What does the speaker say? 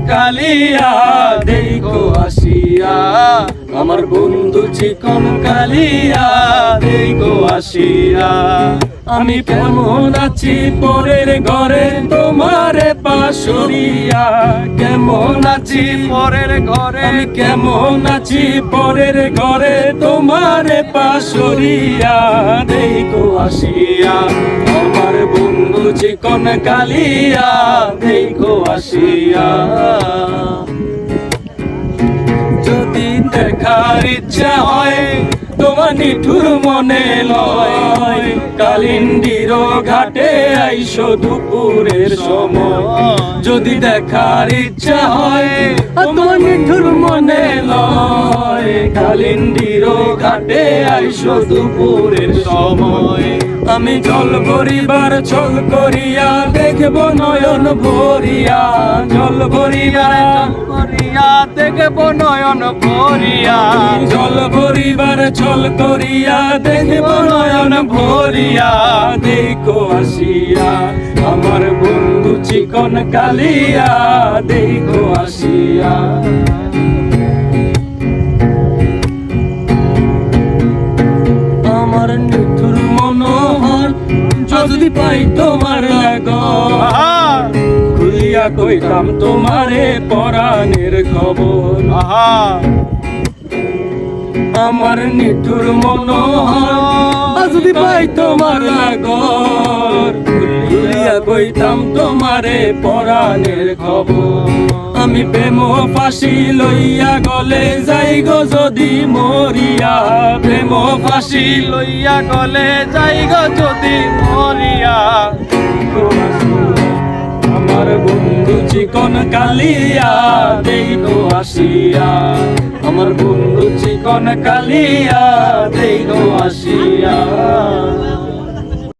কালিয়া দেখো আসিয়া, আমার বন্ধু চিকন কালিয়া দেখো আসিয়া। আমি কেমন আছি পরের ঘরে তোমারে পাশরিয়া, কেমন আছি পরের ঘরে, আমি কেমন আছি পরের ঘরে তোমারে পাশরিয়া দেখো আসিয়া, আমার বন্ধু চিকন কালিয়া দেখো আসিয়া। যদি দেখার ইচ্ছা হয় তোমার নিঠুর মনে লয়, কালিন্দির ঘাটে আইসো দুপুরের সময়। যদি দেখার ইচ্ছা হয় তোমার নিঠুর মনে লয়, কালিন্দির ঘাটে আইসো দুপুরের সময়। আমি জল ভরিবার ছল করিয়া দেখব নয়ন ভরিয়া, জল ভরিয়া দেখব নয়ন ভরিয়া, জল ভরিবার ছল করিয়া দেখব নয়ন ভরিয়া দেখো আসিয়া, আমার বন্ধু চিকন কালিয়া দেখো আসিয়া। আমার নিঠুর মনোহর যদি পাই তোমার লাগর, খুলিয়া কইতাম তোমারে পরাণের খবর। আমার নিঠুর মনোহর যদি পাই তোমার লাগর, খুলিয়া কইতাম তোমারে পরাণের খবর। আমি প্রেম ফাঁসি লইয়া গলে যাই গো যদি মরিয়া, প্রেম ফাঁসি লইয়া গলে যাই গো যদি মরিয়া। আমার বন্ধু চিকন কালিয়া দেখো আসিয়া, আমার বন্ধু চিকন কালিয়া দেখো আসিয়া।